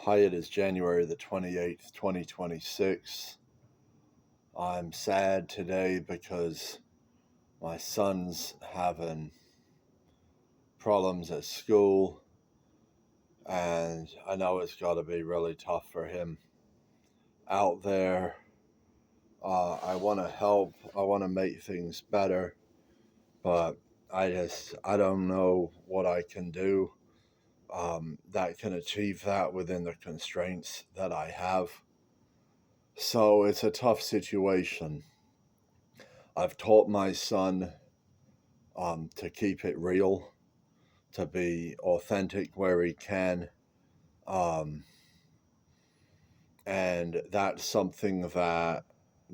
Hi, it is January the 28th, 2026. I'm sad today because my son's having problems at school, and I know it's got to be really tough for him out there. I want to help, I want to make things better, but I don't know what I can do that can achieve that within the constraints that I have. So it's a tough situation. I've taught my son to keep it real, to be authentic where he can. Um, and that's something that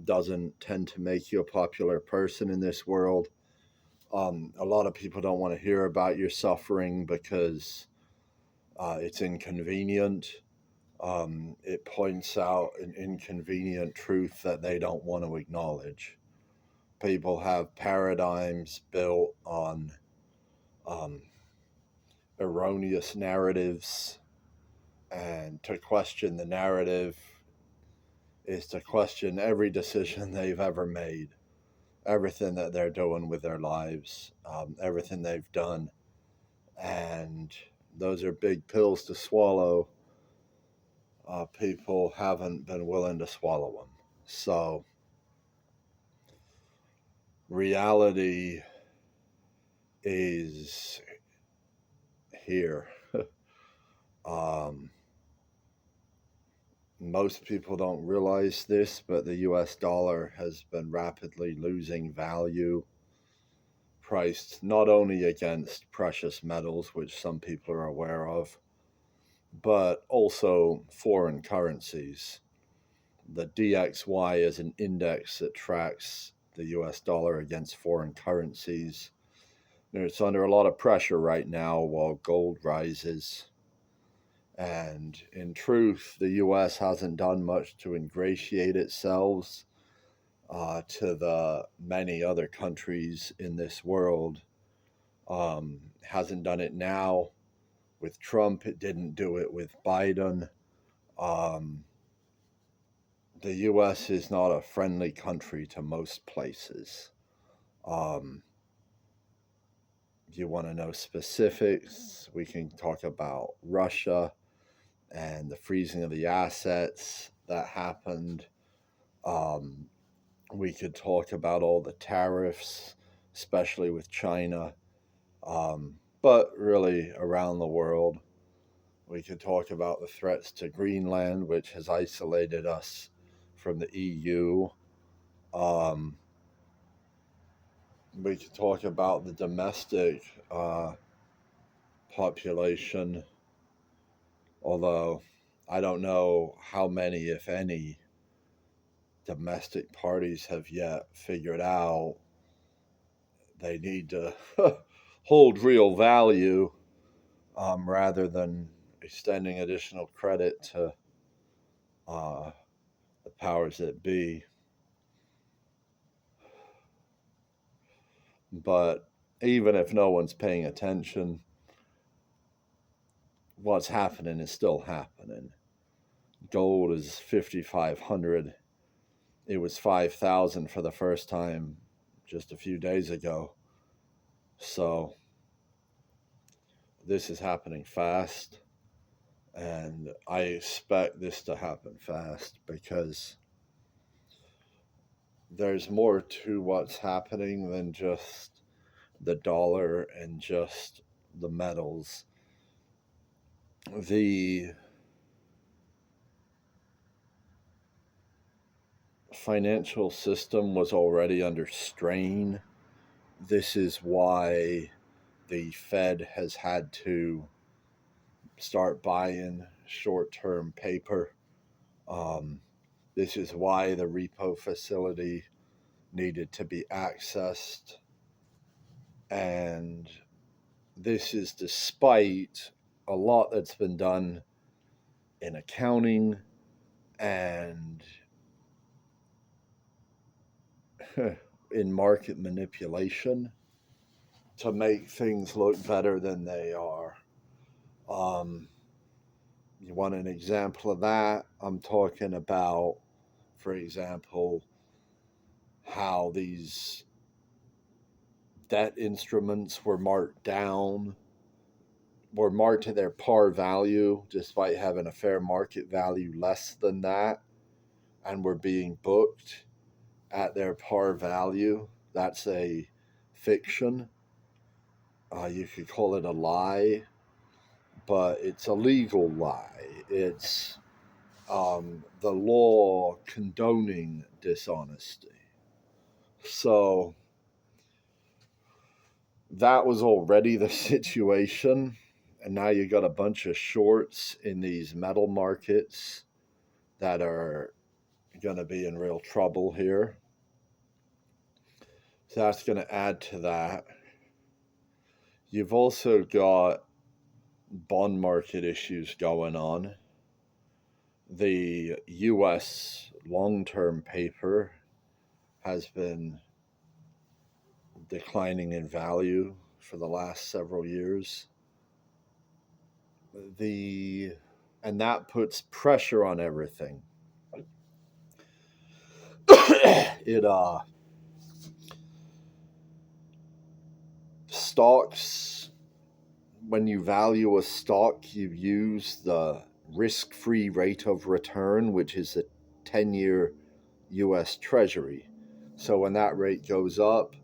doesn't tend to make you a popular person in this world. A lot of people don't want to hear about your suffering because it's inconvenient. It points out an inconvenient truth that they don't want to acknowledge. People have paradigms built on um, erroneous narratives, and to question the narrative is to question every decision they've ever made, everything that they're doing with their lives, everything they've done. And those are big pills to swallow. People haven't been willing to swallow them. So, reality is here. um, Most people don't realize this, but the US dollar has been rapidly losing value, priced not only against precious metals, which some people are aware of, but also foreign currencies. The DXY is an index that tracks the US dollar against foreign currencies. It's under a lot of pressure right now while gold rises. And in truth, the US hasn't done much to ingratiate itself to the many other countries in this world. Hasn't done it now with Trump. It didn't do it with Biden. Um, the US is not a friendly country to most places. Um, you want to know specifics? We can talk about Russia and the freezing of the assets that happened. Um, we could talk about all the tariffs, especially with China, but really around the world. We could talk about the threats to Greenland, which has isolated us from the EU. Um, we could talk about the domestic population, although I don't know how many, if any, domestic parties have yet figured out they need to hold real value rather than extending additional credit to uh, the powers that be. But even if no one's paying attention, what's happening is still happening. Gold is 5,500. It was 5,000 for the first time just a few days ago. So this is happening fast, and I expect this to happen fast because there's more to what's happening than just the dollar and just the metals. The financial system was already under strain. This is why the Fed has had to start buying short term paper. Um, this is why the repo facility needed to be accessed. And this is despite a lot that's been done in accounting and in market manipulation to make things look better than they are. Um, You want an example of that? I'm talking about, for example, how these debt instruments were marked down, were marked to their par value despite having a fair market value less than that, and were being booked at their par value. That's a fiction. You could call it a lie, but it's a legal lie. It's the law condoning dishonesty. So that was already the situation. And now you got a bunch of shorts in these metal markets that are going to be in real trouble here. So that's going to add to that. You've also got bond market issues going on. The US long term paper has been declining in value for the last several years. And that puts pressure on everything. It stocks, when you value a stock, you use the risk-free rate of return, which is the 10-year US Treasury. So when that rate goes up,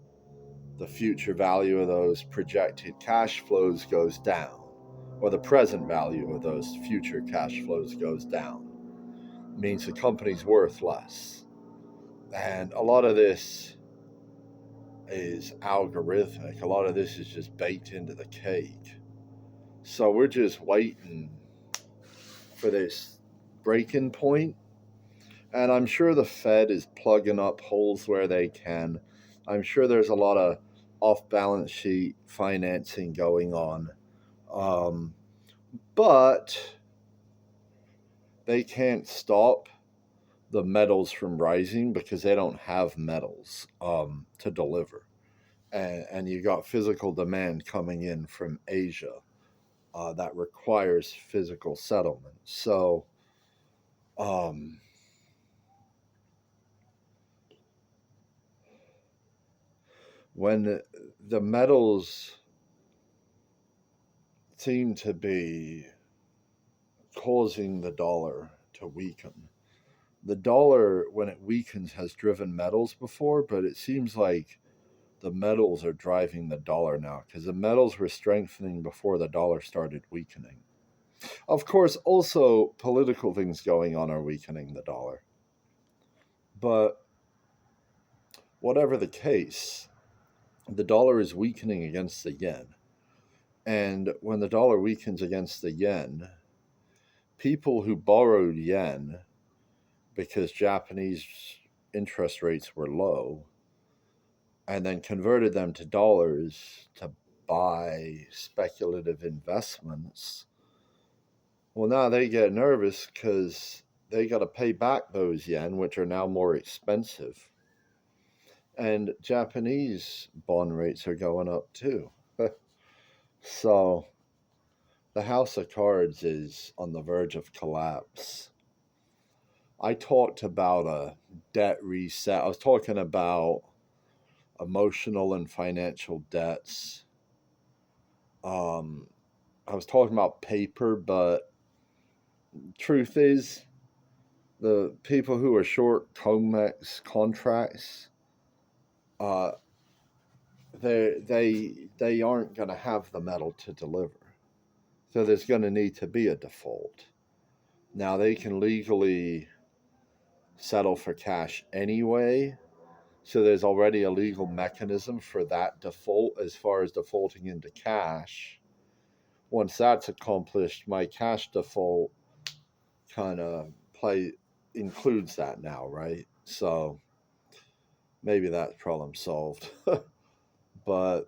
the future value of those projected cash flows goes down, or the present value of those future cash flows goes down. It means the company's worth less. And a lot of this is algorithmic. A lot of this is just baked into the cake. So we're just waiting for this breaking point. And I'm sure the Fed is plugging up holes where they can. I'm sure there's a lot of off balance sheet financing going on. But they can't stop the metals from rising because they don't have metals to deliver. And you got physical demand coming in from Asia that requires physical settlement. So, when the metals seem to be causing the dollar to weaken, the dollar, when it weakens, has driven metals before, but it seems like the metals are driving the dollar now because the metals were strengthening before the dollar started weakening. Of course, also political things going on are weakening the dollar. But whatever the case, the dollar is weakening against the yen. And when the dollar weakens against the yen, people who borrowed yen because Japanese interest rates were low and then converted them to dollars to buy speculative investments, well, now they get nervous because they got to pay back those yen, which are now more expensive. And Japanese bond rates are going up too. So the house of cards is on the verge of collapse. I talked about a debt reset. I was talking about emotional and financial debts. I was talking about paper, but truth is, the people who are short COMEX contracts, uh, they aren't going to have the metal to deliver. So there's going to need to be a default. Now they can legally settle for cash anyway. So there's already a legal mechanism for that default as far as defaulting into cash. Once that's accomplished, my cash default kind of includes that now, right? So maybe that problem solved. But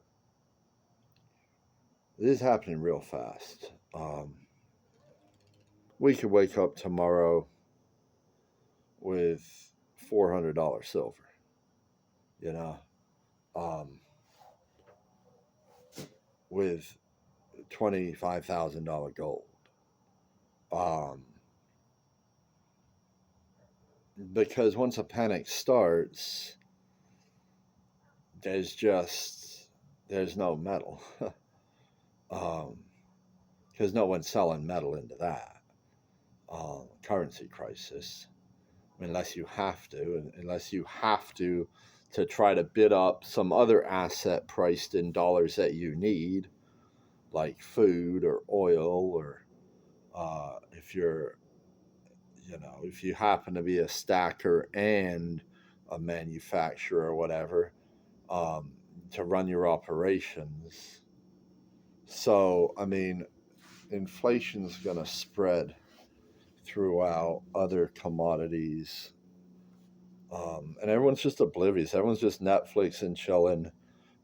this is happening real fast. We could wake up tomorrow with $400 silver, you know, um, with $25,000 gold. Um, because once a panic starts, there's no metal. Because no one's selling metal into that currency crisis unless you have to, to try to bid up some other asset priced in dollars that you need, like food or oil, or if you're, if you happen to be a stacker and a manufacturer or whatever, um, to run your operations. So, I mean, inflation's going to spread throughout other commodities. And everyone's just oblivious. Everyone's just Netflix and chilling.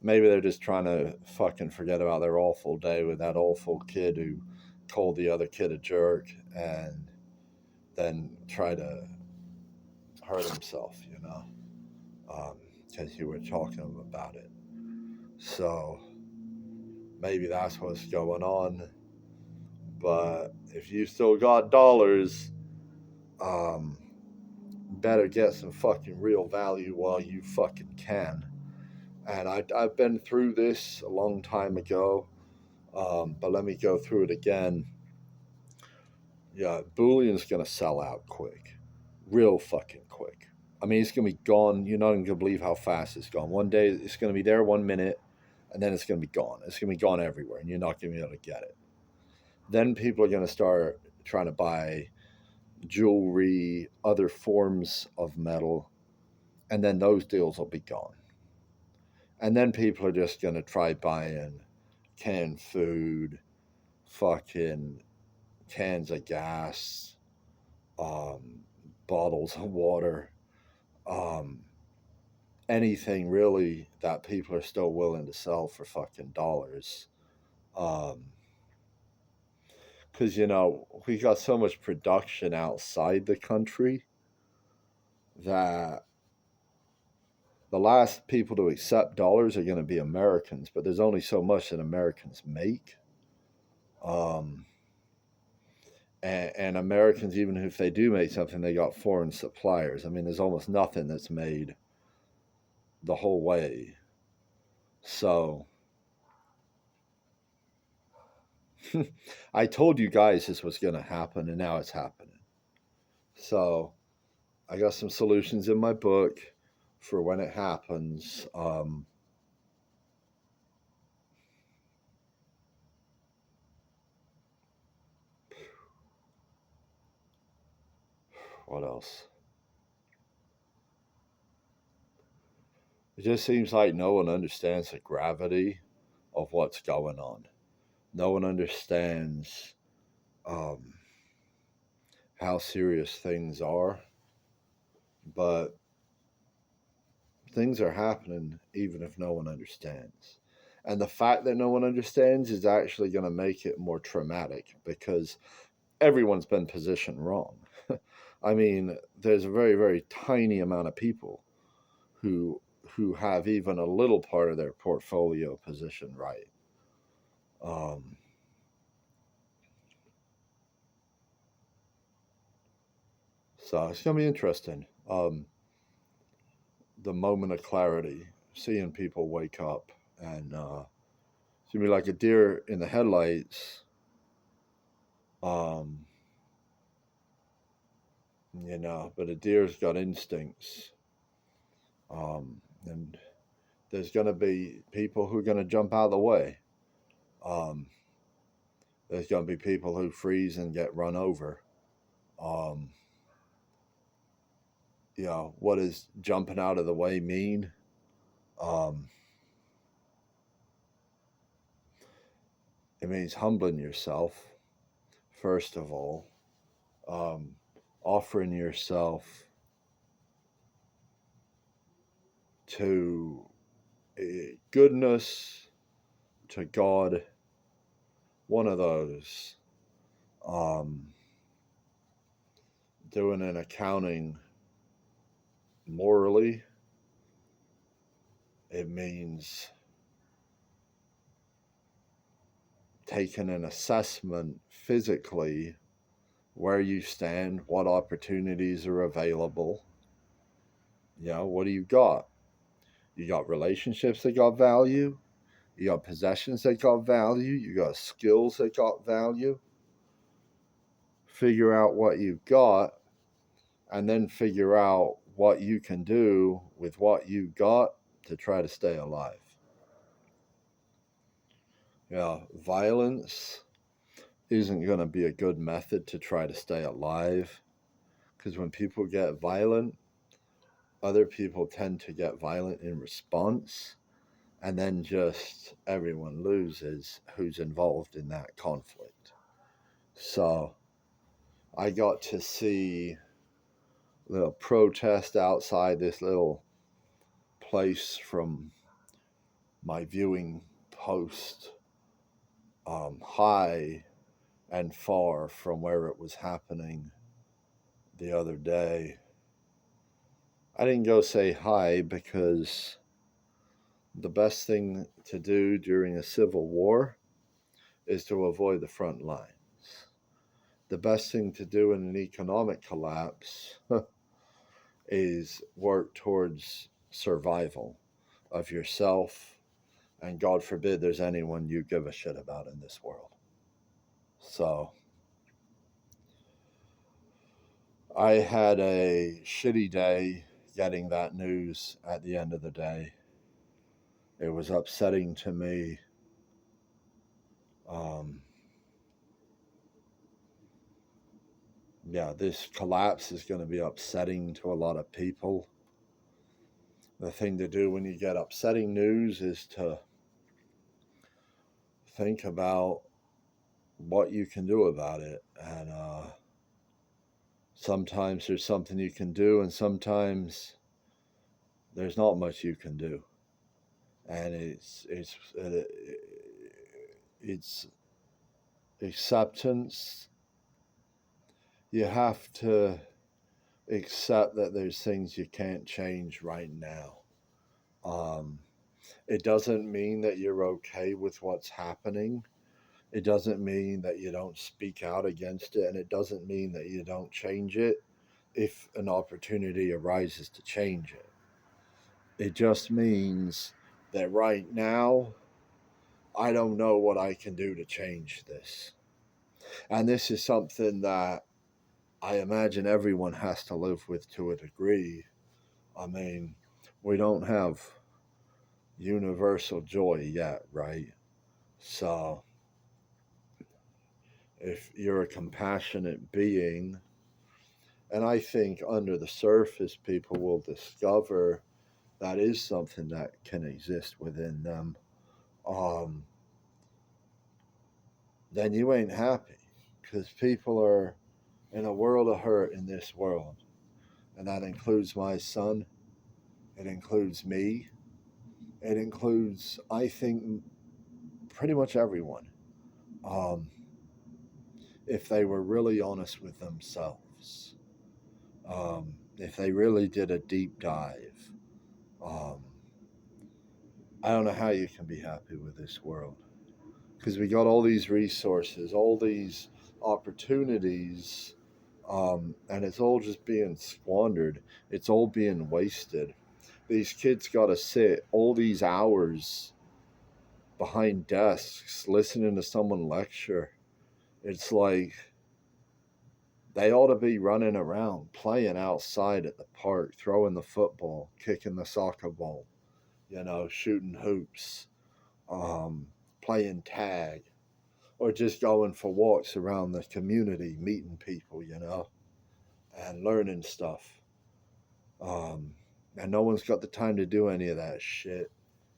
Maybe they're just trying to fucking forget about their awful day with that awful kid who called the other kid a jerk and then try to hurt himself, because you were talking to him about it. So maybe that's what's going on. But if you still got dollars, um, better get some fucking real value while you fucking can. And I've been through this a long time ago, but let me go through it again. Yeah, Bullion's going to sell out quick. Real fucking quick. I mean, it's going to be gone. You're not even going to believe how fast it's gone. One day, it's going to be there 1 minute, and then it's going to be gone. It's going to be gone everywhere, and you're not going to be able to get it. Then people are going to start trying to buy jewelry, other forms of metal, and then those deals will be gone. And then people are just going to try buying canned food, fucking cans of gas, um, bottles of water, um, anything really that people are still willing to sell for fucking dollars. Because, we got so much production outside the country that the last people to accept dollars are going to be Americans, but there's only so much that Americans make. Um, and Americans, even if they do make something, they got foreign suppliers. I mean, there's almost nothing that's made the whole way. So I told you guys this was going to happen, and now it's happening. So I got some solutions in my book for when it happens. What else? It just seems like no one understands the gravity of what's going on. No one understands um, how serious things are, but things are happening even if no one understands. And the fact that no one understands is actually going to make it more traumatic because everyone's been positioned wrong. I mean, there's a very, very tiny amount of people who have even a little part of their portfolio positioned right. Um, so it's gonna be interesting. The moment of clarity, seeing people wake up, and it's gonna be like a deer in the headlights. Um, but a deer's got instincts, and there's gonna be people who are gonna jump out of the way. Um, there's gonna be people who freeze and get run over. Um, what does jumping out of the way mean? Um, it means humbling yourself, first of all, um, offering yourself to goodness, to God, one of those. Um, doing an accounting morally, it means taking an assessment physically where you stand, what opportunities are available. What do you got? You got relationships that got value. You got possessions that got value. You got skills that got value. Figure out what you've got, and then figure out what you can do with what you got to try to stay alive. Violence isn't going to be a good method to try to stay alive, because when people get violent, other people tend to get violent in response, and then just everyone loses who's involved in that conflict. So I got to see a little protest outside this little place from my viewing post, high and far from where it was happening the other day. I didn't go say hi because the best thing to do during a civil war is to avoid the front lines. The best thing to do in an economic collapse is work towards survival of yourself, and God forbid there's anyone you give a shit about in this world. So I had a shitty day getting that news at the end of the day. It was upsetting to me. This collapse is going to be upsetting to a lot of people. The thing to do when you get upsetting news is to think about what you can do about it. And sometimes there's something you can do, and sometimes there's not much you can do. And it's acceptance. You have to accept that there's things you can't change right now. It doesn't mean that you're okay with what's happening. It doesn't mean that you don't speak out against it, and it doesn't mean that you don't change it if an opportunity arises to change it. It just means that right now, I don't know what I can do to change this. And this is something that I imagine everyone has to live with to a degree. I mean, we don't have universal joy yet, right? So, if you're a compassionate being, and I think under the surface, people will discover that is something that can exist within them, then you ain't happy, because people are in a world of hurt in this world. And that includes my son, it includes me, it includes, I think, pretty much everyone. If they were really honest with themselves, if they really did a deep dive, um, I don't know how you can be happy with this world, because we got all these resources, all these opportunities, and it's all just being squandered. It's all being wasted. These kids got to sit all these hours behind desks listening to someone lecture. It's like they ought to be running around, playing outside at the park, throwing the football, kicking the soccer ball, shooting hoops, playing tag, or just going for walks around the community, meeting people, and learning stuff. And no one's got the time to do any of that shit,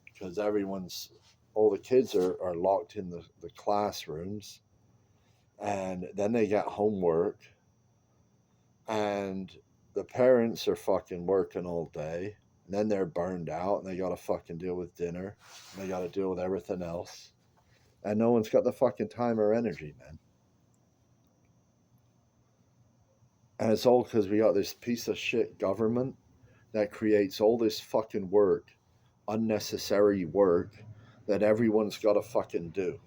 because all the kids are locked in the classrooms, and then they get homework, and the parents are fucking working all day, and then they're burned out, and they gotta fucking deal with dinner, and they gotta deal with everything else, and no one's got the fucking time or energy, man. And it's all because we got this piece of shit government that creates all this fucking work, unnecessary work, that everyone's got to fucking do.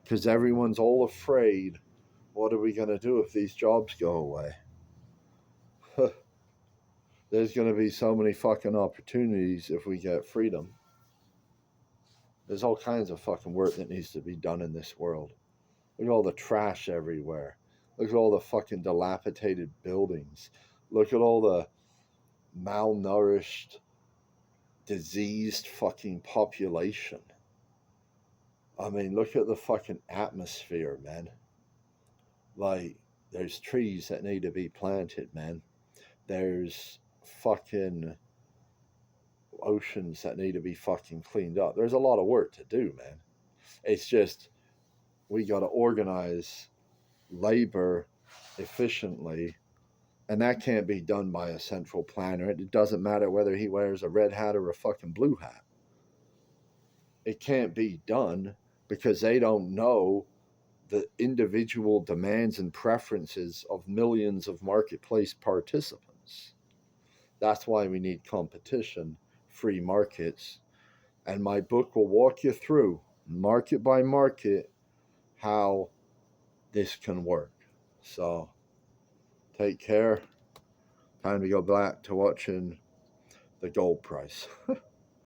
Because everyone's all afraid what are we going to do if these jobs go away? There's going to be so many fucking opportunities if we get freedom. There's all kinds of fucking work that needs to be done in this world. Look at all the trash everywhere. Look at all the fucking dilapidated buildings. Look at all the malnourished, diseased fucking population. I mean, look at the fucking atmosphere, man. Like, there's trees that need to be planted, man. There's fucking oceans that need to be fucking cleaned up. There's a lot of work to do, man. It's just, we got to organize labor efficiently, and that can't be done by a central planner. It doesn't matter whether he wears a red hat or a fucking blue hat. It can't be done because they don't know the individual demands and preferences of millions of marketplace participants. That's why we need competition, free markets, and my book will walk you through, market by market, how this can work. So, take care. Time to go back to watching the gold price.